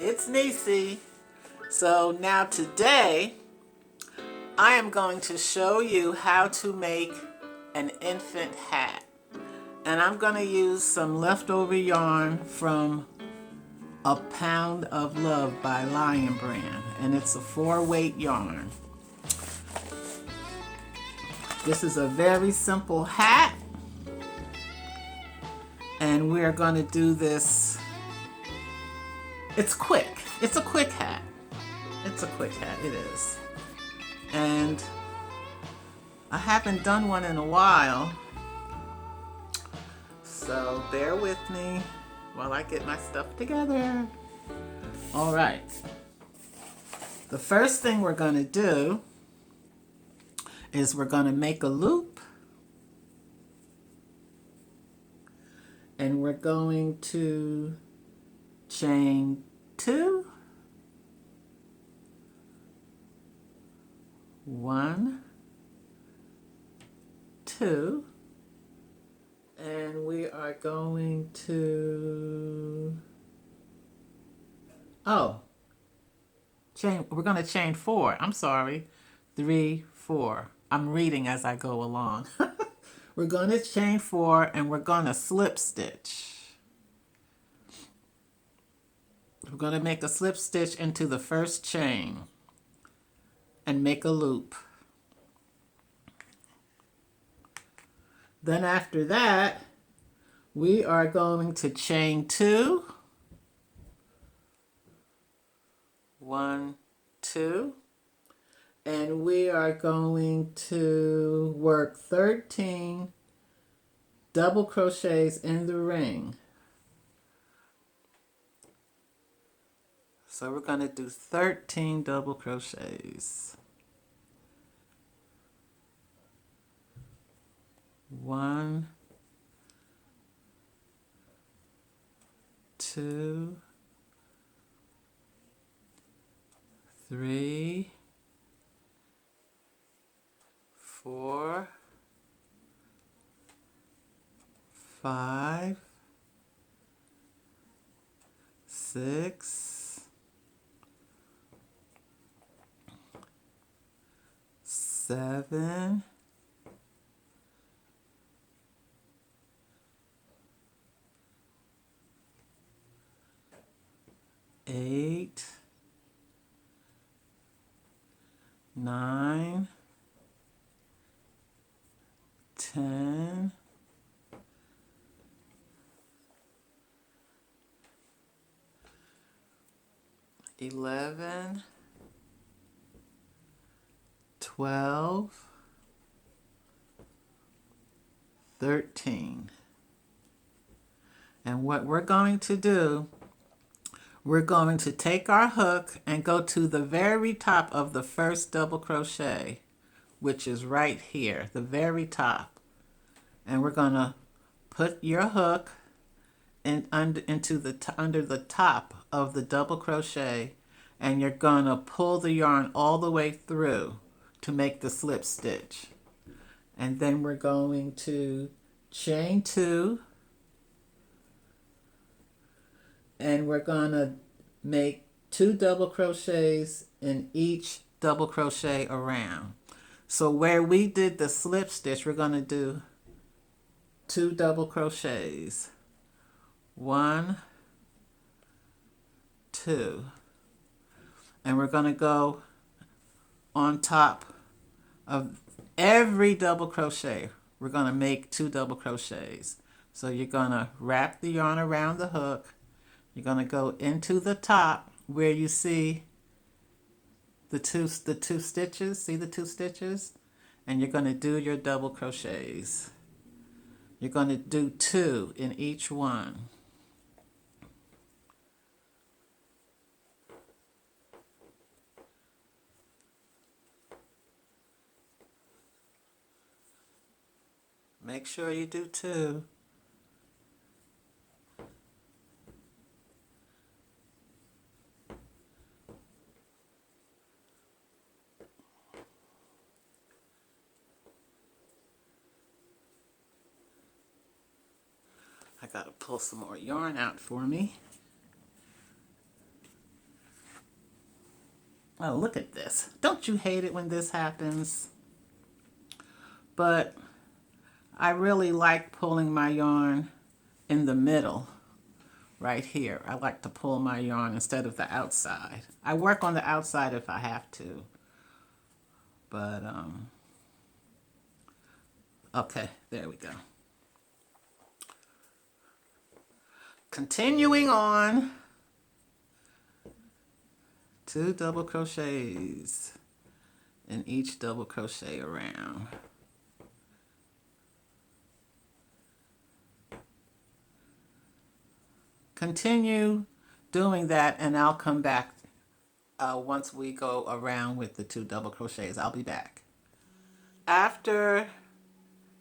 It's Nisi. So now today I am going to show you how to make an infant hat. And I'm going to use some leftover yarn from A Pound of Love by Lion Brand. And it's a 4-weight yarn. This is a very simple hat. And we're going to do this. It's quick. It's a quick hat. It's a quick hat, it is. And I haven't done one in a while. So bear with me while I get my stuff together. All right. The first thing we're going to do is we're going to make a loop. And we're going to chain 2. 1, 2, and we are going to we're going to chain 4. I'm sorry. 3, 4. I'm reading as I go along. We're going to chain 4 and we're going to slip stitch. We're going to make a slip stitch into the first chain and make a loop. Then after that, we are going to chain 2. 1, 2. And we are going to work 13 double crochets in the ring. So we're going to do 13 double crochets. 1, 2, 3, 4, 5, 6, 7, 8, 9, 10, 11, 12, 13. And what we're going to do, we're going to take our hook and go to the very top of the first double crochet, which is right here, the very top. And we're going to put your hook under the top of the double crochet, and you're going to pull the yarn all the way through to make the slip stitch. And then we're going to chain 2, and we're going to make 2 double crochets in each double crochet around. So where we did the slip stitch, we're going to do 2 double crochets. 1, 2. And we're going to go on top of every double crochet. We're going to make 2 double crochets. So you're going to wrap the yarn around the hook. You're going to go into the top where you see the two stitches. See the 2 stitches? And you're going to do your double crochets. You're going to do 2 in each one. Make sure you do 2. I gotta pull some more yarn out for me. Oh, look at this. Don't you hate it when this happens? But I really like pulling my yarn in the middle, right here. I like to pull my yarn instead of the outside. I work on the outside if I have to. But, okay, there we go. Continuing on, 2 double crochets in each double crochet around. Continue doing that, and I'll come back once we go around with the 2 double crochets. I'll be back. After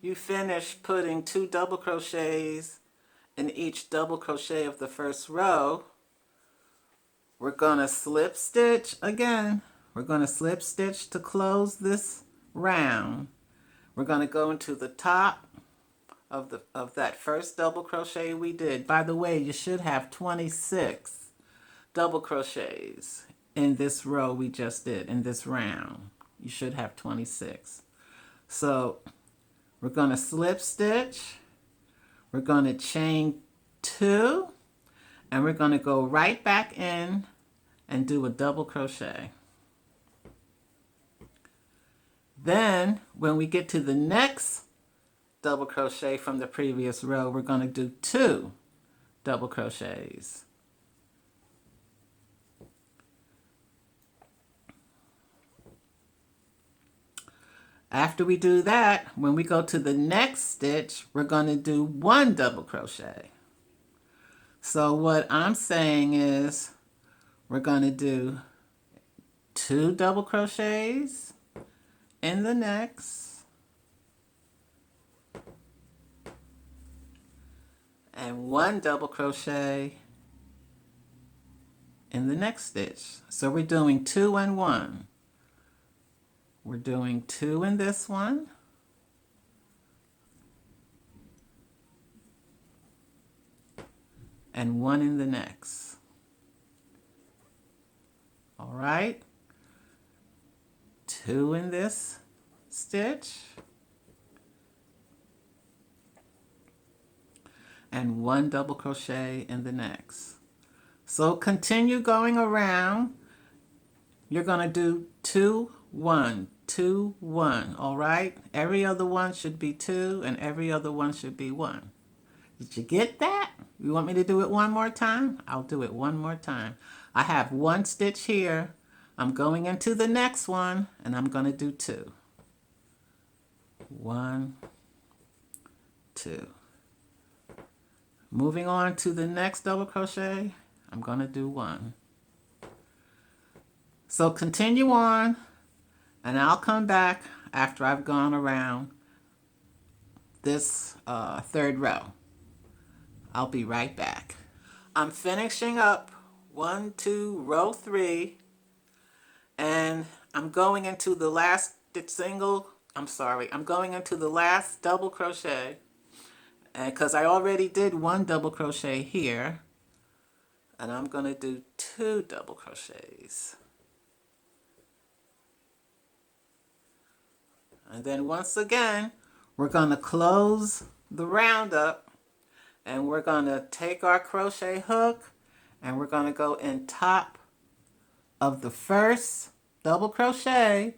you finish putting 2 double crochets in each double crochet of the first row, we're going to slip stitch again. We're going to slip stitch to close this round. We're going to go into the top of that first double crochet we did. By the way, you should have 26 double crochets in this row we just did, in this round. You should have 26. So we're going to slip stitch, we're going to chain 2, and we're going to go right back in and do a double crochet. Then when we get to the next double crochet from the previous row, we're going to do 2 double crochets. After we do that, when we go to the next stitch, we're going to do 1 double crochet. So what I'm saying is we're going to do 2 double crochets in the next, and 1 double crochet in the next stitch. So we're doing 2 and 1. We're doing 2 in this one, and 1 in the next. All right, 2 in this stitch, and 1 double crochet in the next. So continue going around. You're going to do 2, 1, 2, 1, all right? Every other one should be 2, and every other one should be 1. Did you get that? You want me to do it one more time? I'll do it one more time. I have 1 stitch here. I'm going into the next one, and I'm going to do 2. 1, 2. Moving on to the next double crochet, I'm going to do 1. So continue on, and I'll come back after I've gone around this third row. I'll be right back. I'm finishing up 1, 2, row 3, and I'm going into the last I'm going into the last double crochet, and because I already did 1 double crochet here, and I'm going to do 2 double crochets. And then once again, we're going to close the round up, and we're going to take our crochet hook, and we're going to go in top of the first double crochet,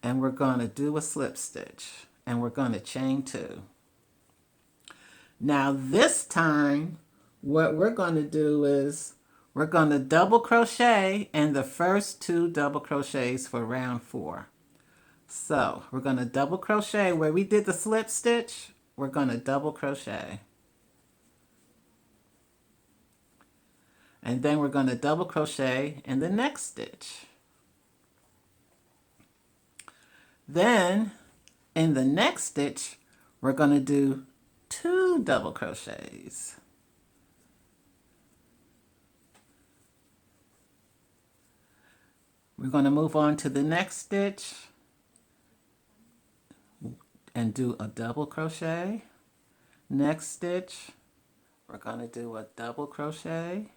and we're going to do a slip stitch, and we're going to chain 2. Now this time, what we're going to do is we're going to double crochet in the first 2 double crochets for round 4. So we're going to double crochet where we did the slip stitch. We're going to double crochet, and then we're going to double crochet in the next stitch. Then in the next stitch, we're going to do 2 double crochets. We're going to move on to the next stitch and do a double crochet. Next stitch, we're going to do a double crochet.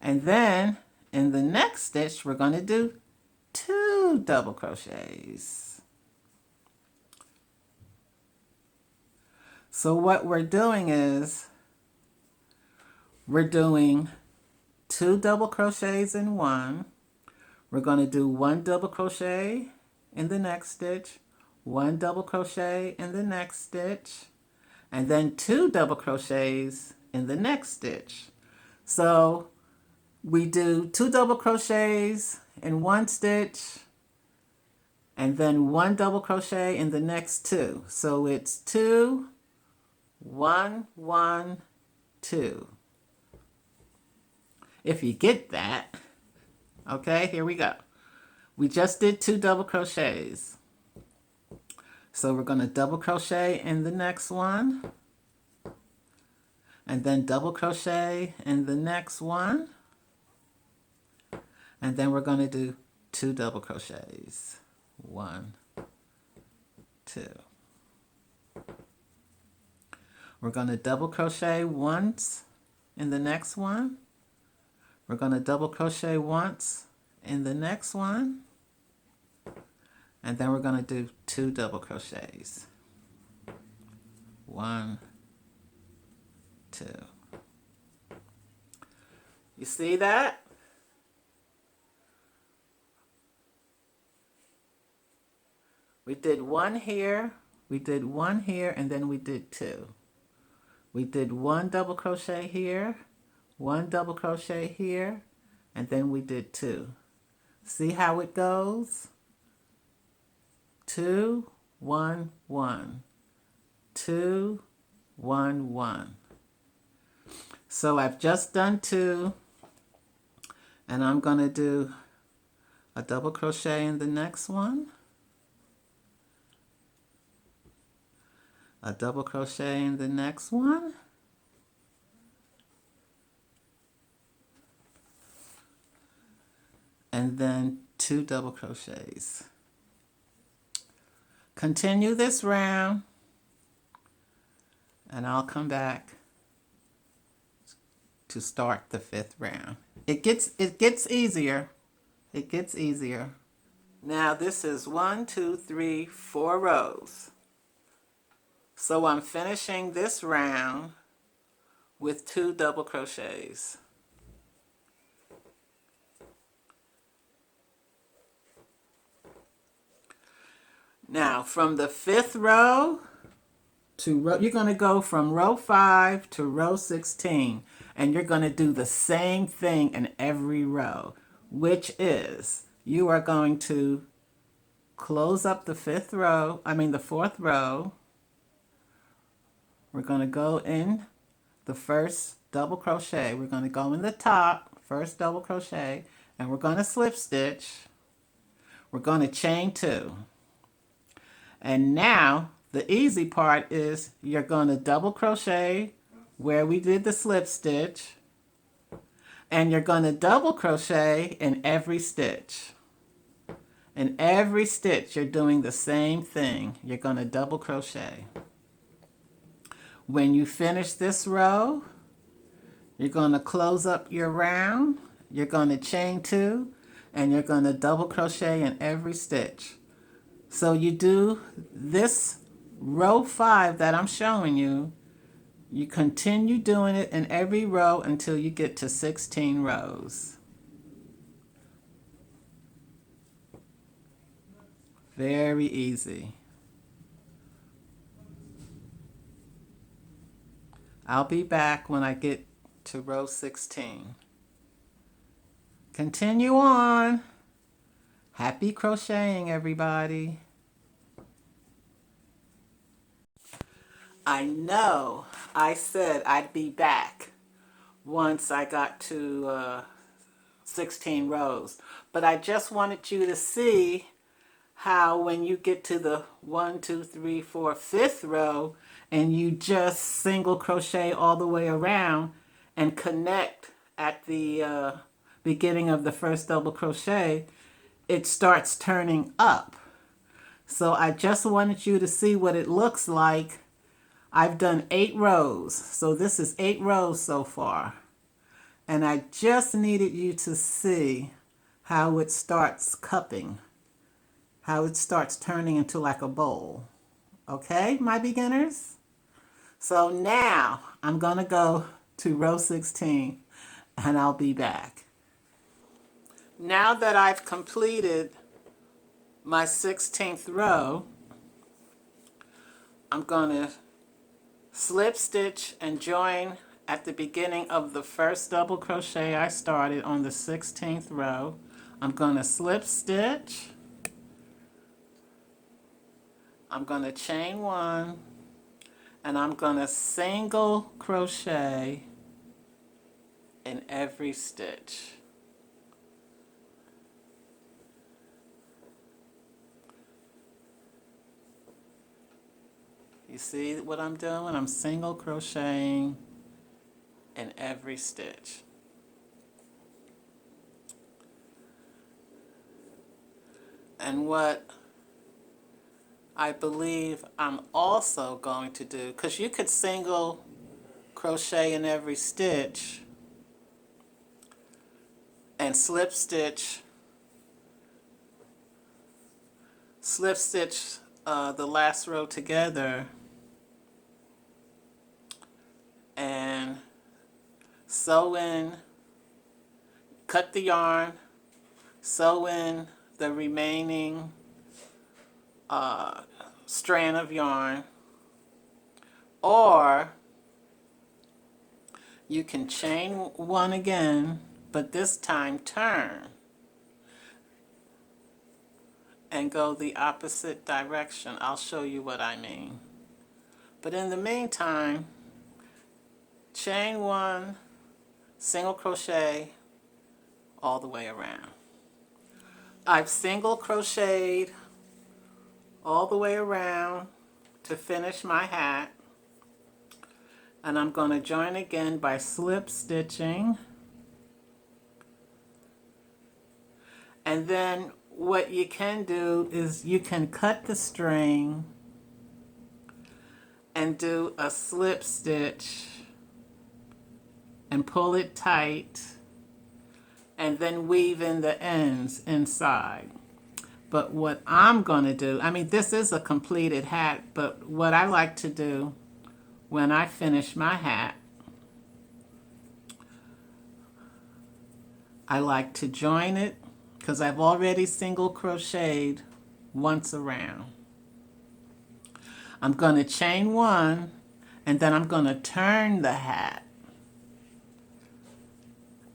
And then In the next stitch, we're going to do 2 double crochets. So what we're doing is we're doing 2 double crochets in one. We're going to do 1 double crochet in the next stitch, 1 double crochet in the next stitch, and then 2 double crochets in the next stitch. So we do 2 double crochets in one stitch and then 1 double crochet in the next 2. So it's 2, 1, 1, 2. If you get that. Okay, here we go. We just did 2 double crochets. So we're going to double crochet in the next one, and then double crochet in the next one, and then we're going to do 2 double crochets. 1, 2. We're going to double crochet once in the next one. We're going to double crochet once in the next one, and then we're going to do 2 double crochets. 1, 2. You see that? We did 1 here, we did 1 here, and then we did 2. We did 1 double crochet here, 1 double crochet here, and then we did 2. See how it goes? 2, 1, 1. 2, 1, 1. So I've just done 2, and I'm going to do a double crochet in the next one, a double crochet in the next one, and then 2 double crochets. Continue this round, and I'll come back to start the 5th round. It gets easier. It gets easier. Now this is 1, 2, 3, 4 rows. So I'm finishing this round with 2 double crochets. Now from the 5th row to you're going to go from row 5 to row 16, and you're going to do the same thing in every row, which is you are going to close up the 4th row. We're going to go in the first double crochet. We're going to go in the top, first double crochet, and we're going to slip stitch. We're going to chain 2. And now the easy part is you're going to double crochet where we did the slip stitch, and you're going to double crochet in every stitch. In every stitch you're doing the same thing. You're going to double crochet. When you finish this row, you're going to close up your round, you're going to chain 2, and you're going to double crochet in every stitch. So you do this row 5 that I'm showing you. You continue doing it in every row until you get to 16 rows. Very easy. I'll be back when I get to row 16. Continue on. Happy crocheting, everybody. I know I said I'd be back once I got to 16 rows, but I just wanted you to see how when you get to the 1, 2, 3, 4, 5th row and you just single crochet all the way around and connect at the beginning of the first double crochet, it starts turning up. So I just wanted you to see what it looks like. I've done 8 rows, so this is 8 rows so far. And I just needed you to see how it starts cupping, how it starts turning into like a bowl. Okay, my beginners? So now I'm going to go to row 16 and I'll be back. Now that I've completed my 16th row, I'm going to slip stitch and join at the beginning of the first double crochet I started on the 16th row. I'm going to slip stitch, I'm going to chain one, and I'm going to single crochet in every stitch. You see what I'm doing? I'm single crocheting in every stitch. And what I believe I'm also going to do, because you could single crochet in every stitch and slip stitch the last row together and sew in, cut the yarn, sew in the remaining strand of yarn, or you can chain one again, but this time turn and go the opposite direction. I'll show you what I mean. But in the meantime, chain one, single crochet all the way around. I've single crocheted all the way around to finish my hat, and I'm going to join again by slip stitching. And then what you can do is you can cut the string and do a slip stitch and pull it tight and then weave in the ends inside. But what I'm going to do, I mean, this is a completed hat, but what I like to do when I finish my hat, I like to join it because I've already single crocheted once around. I'm going to chain one, and then I'm going to turn the hat,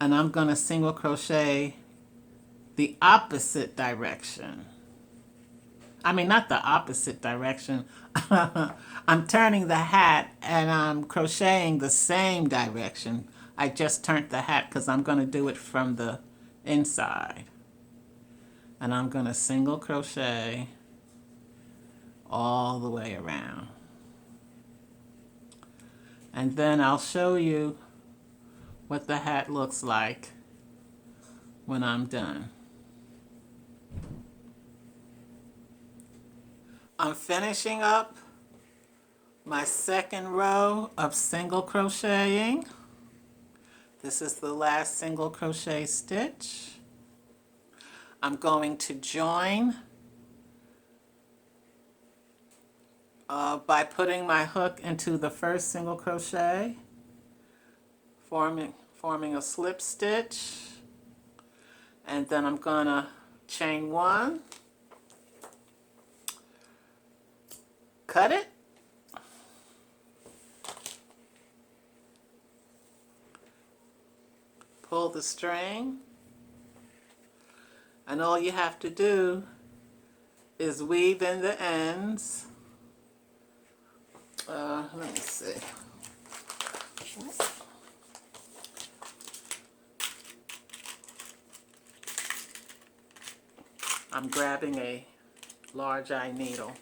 and I'm going to single crochet the opposite direction. I mean, not the opposite direction. I'm turning the hat and I'm crocheting the same direction. I just turned the hat because I'm going to do it from the inside. And I'm going to single crochet all the way around. And then I'll show you what the hat looks like when I'm done. I'm finishing up my second row of single crocheting. This is the last single crochet stitch. I'm going to join by putting my hook into the first single crochet, forming a slip stitch, and then I'm going to chain one, cut it, pull the string, and all you have to do is weave in the ends. Let me see. I'm grabbing a large eye needle.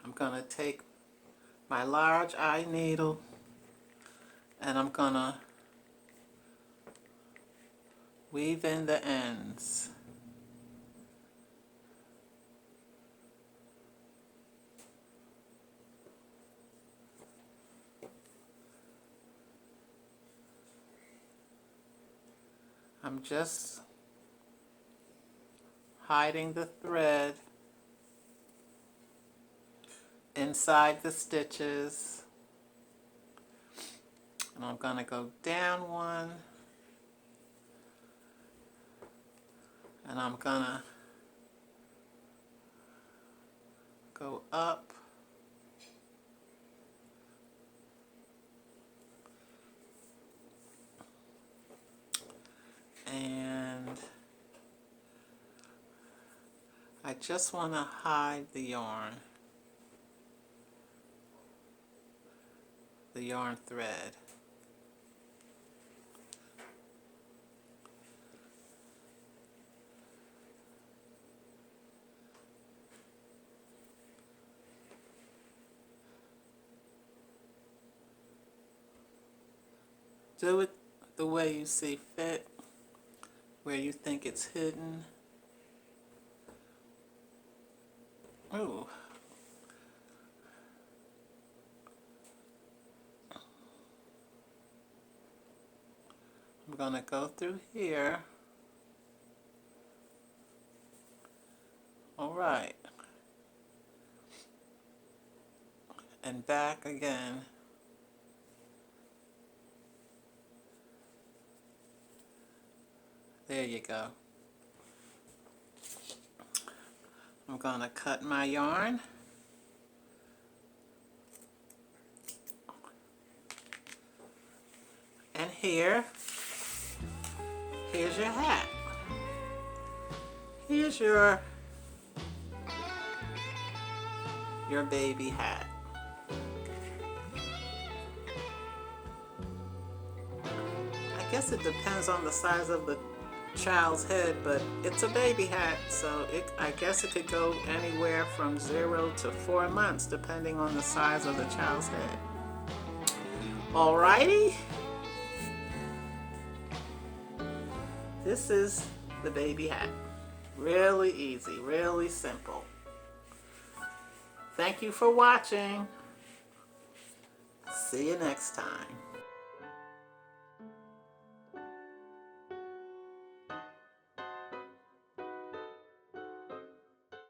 I'm going to take my large eye needle and I'm going to Weave in the ends. I'm just hiding the thread inside the stitches. And I'm going to go down one, and I'm going to go up, and I just want to hide the yarn thread. Do it the way you see fit, where you think it's hidden. Ooh. I'm going to go through here. All right. And back again. There you go. I'm going to cut my yarn. And here's your hat. Here's your baby hat. I guess it depends on the size of the child's head, but it's a baby hat, so I guess it could go anywhere from 0 to 4 months depending on the size of the child's head. Alrighty, this is the baby hat. Really easy, really simple. Thank you for watching. See you next time.